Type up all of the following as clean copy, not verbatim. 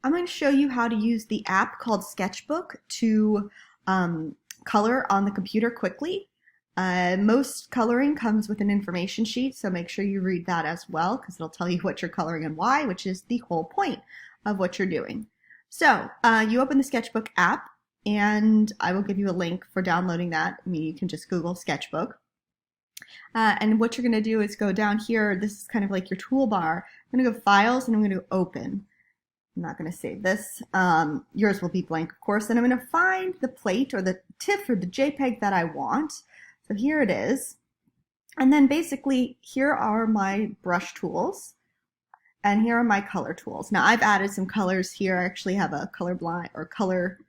I'm going to show you how to use the app called Sketchbook to color on the computer quickly. Most coloring comes with an information sheet, so make sure you read that as well because it'll tell you what you're coloring and why, which is the whole point of what you're doing. So you open the Sketchbook app, and I will give you a link for downloading that. I mean, you can just Google Sketchbook. And what you're going to do is go down here. This is kind of like your toolbar. I'm going to go Files, and I'm going to Open. I'm not going to save this. Yours will be blank, of course. And I'm going to find the plate or the TIFF or the JPEG that I want. So here it is. And then basically, here are my brush tools. And here are my color tools. Now, I've added some colors here. I actually have a colorblind or color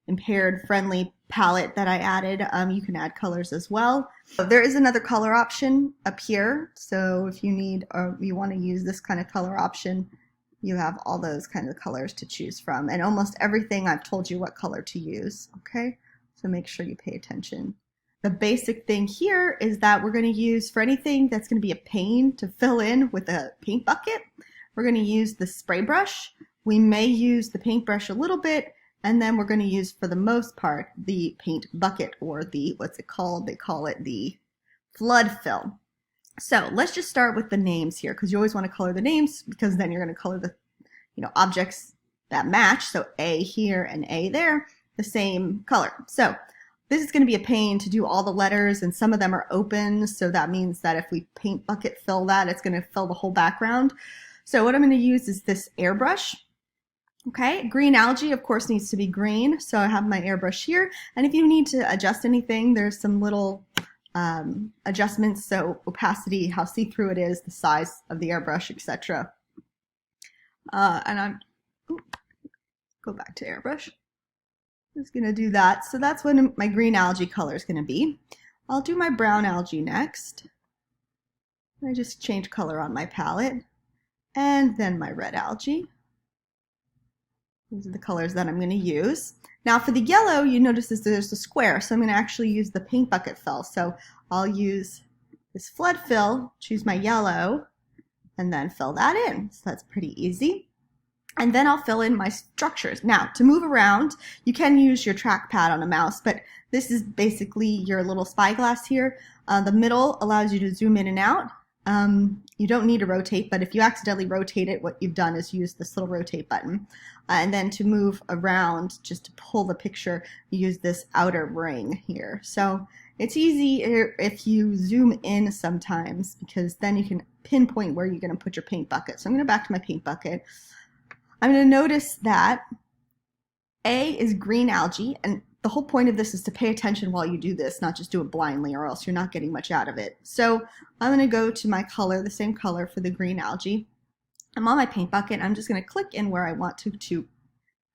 impaired friendly palette that I added. You can add colors as well. There is another color option up here. So if you need or you want to use this kind of color option, you have all those kinds of colors to choose from. And almost everything I've told you what color to use. Okay, so make sure you pay attention. The basic thing here is that we're going to use, for anything that's going to be a pain to fill in with a paint bucket, we're going to use the spray brush. We may use the paintbrush a little bit, and then we're going to use, for the most part, the paint bucket, or the, what's it called? They call it the flood fill. So let's just start with the names here, because you always want to color the names, because then you're going to color the objects that match. So A here and A there, the same color. So this is going to be a pain to do all the letters, and some of them are open, so that means that if we paint bucket fill that, it's going to fill the whole background. So what I'm going to use is this airbrush. Okay, green algae, of course, needs to be green, so I have my airbrush here. And if you need to adjust anything, there's some little adjustments, so opacity, how see-through it is, the size of the airbrush, etc. And I'm, go back to airbrush. Just going to do that. So that's what my green algae color is going to be. I'll do my brown algae next. I just change color on my palette. And then my red algae. These are the colors that I'm going to use. Now for the yellow, you notice there's a square, so I'm going to actually use the paint bucket fill. So I'll use this flood fill, choose my yellow, and then fill that in. So that's pretty easy. And then I'll fill in my structures. Now, to move around, you can use your trackpad on a mouse, but this is basically your little spyglass here. The middle allows you to zoom in and out. You don't need to rotate, but if you accidentally rotate it, what you've done is use this little rotate button. And then to move around, just to pull the picture, you use this outer ring here. So it's easy if you zoom in sometimes, because then you can pinpoint where you're going to put your paint bucket. So I'm going to go back to my paint bucket. I'm going to notice that A is green algae, and the whole point of this is to pay attention while you do this, not just do it blindly, or else you're not getting much out of it. So I'm going to go to my color, the same color for the green algae. I'm on my paint bucket. I'm just going to click in where I want to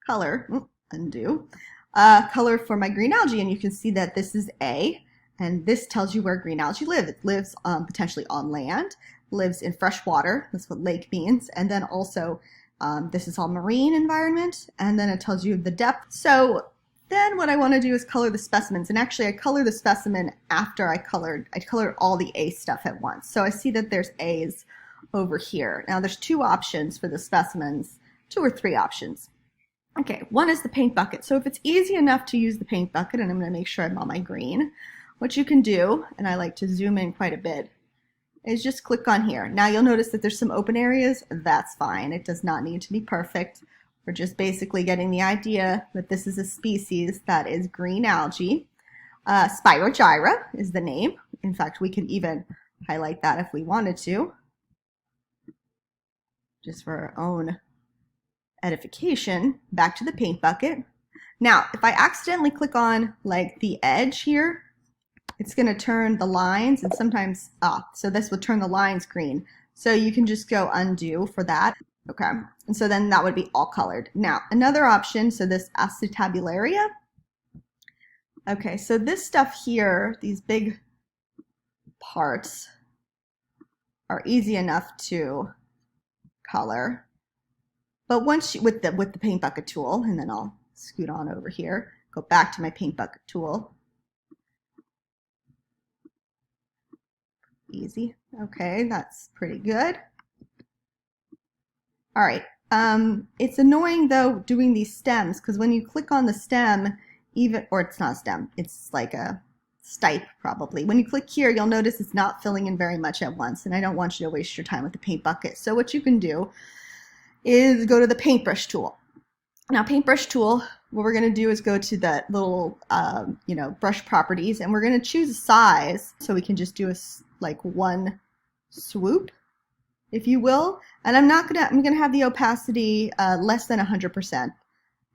color, undo, color for my green algae, and you can see that this is A, and this tells you where green algae live. It lives potentially on land, lives in fresh water, that's what lake means, and then also this is all marine environment, and then it tells you the depth. So then what I want to do is color the specimens, and actually I color the specimen after I colored all the A stuff at once. So I see that there's A's over here. Now there's two options for the specimens, two or three options. Okay, one is the paint bucket. So if it's easy enough to use the paint bucket, and I'm going to make sure I'm on my green, what you can do, and I like to zoom in quite a bit, is just click on here. Now you'll notice that there's some open areas. That's fine. It does not need to be perfect. We're just basically getting the idea that this is a species that is green algae. Spirogyra is the name. In fact, we could even highlight that if we wanted to, just for our own edification. Back to the paint bucket. Now, if I accidentally click on like the edge here, it's going to turn the lines, and sometimes, so this would turn the lines green. So you can just go undo for that. Okay, and so then that would be all colored. Now, another option, so this acetabularia. Okay, so this stuff here, these big parts, are easy enough to color. But once you, with the paint bucket tool, and then I'll scoot on over here, go back to my paint bucket tool. Easy. Okay, that's pretty good. All right, It's annoying though doing these stems because when you click on the stem, or it's not a stem, it's like a stipe probably. When you click here, you'll notice it's not filling in very much at once, and I don't want you to waste your time with the paint bucket. So what you can do is go to the paintbrush tool. Now paintbrush tool, what we're going to do is go to that little, brush properties, and we're going to choose a size so we can just do like one swoop, if you will. And I'm going to have the opacity less than 100%.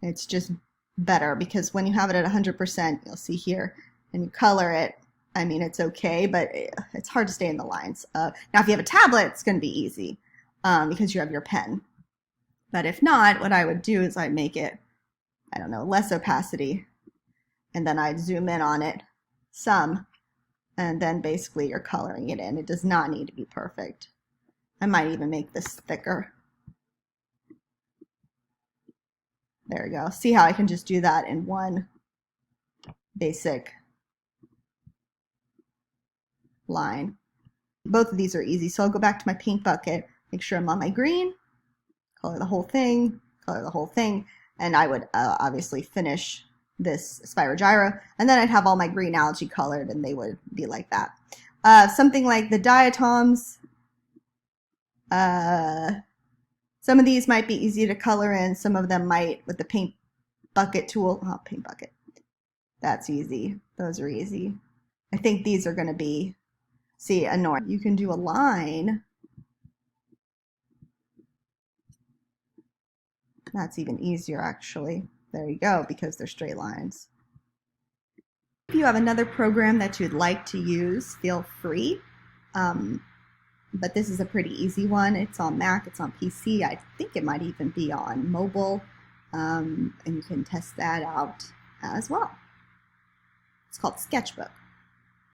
It's just better because when you have it at 100%, you'll see here, and you color it, I mean, it's okay, but it's hard to stay in the lines. Now, if you have a tablet, it's going to be easy because you have your pen. But if not, what I would do is I'd make it, I don't know, less opacity, and then I'd zoom in on it some, and then basically you're coloring it in. It does not need to be perfect. I might even make this thicker. There we go. See how I can just do that in one basic line. Both of these are easy. So I'll go back to my paint bucket, make sure I'm on my green, color the whole thing, and I would obviously finish this Spyro and then I'd have all my green algae colored, and they would be like that. Something like the diatoms, some of these might be easy to color in, some of them might with the paint bucket tool. Oh, paint bucket. That's easy. Those are easy. I think these are going to be, see, annoying. You can do a line. That's even easier, actually. There you go, because they're straight lines. If you have another program that you'd like to use, feel free. But this is a pretty easy one. It's on Mac, it's on PC. I think it might even be on mobile. And you can test that out as well. It's called Sketchbook.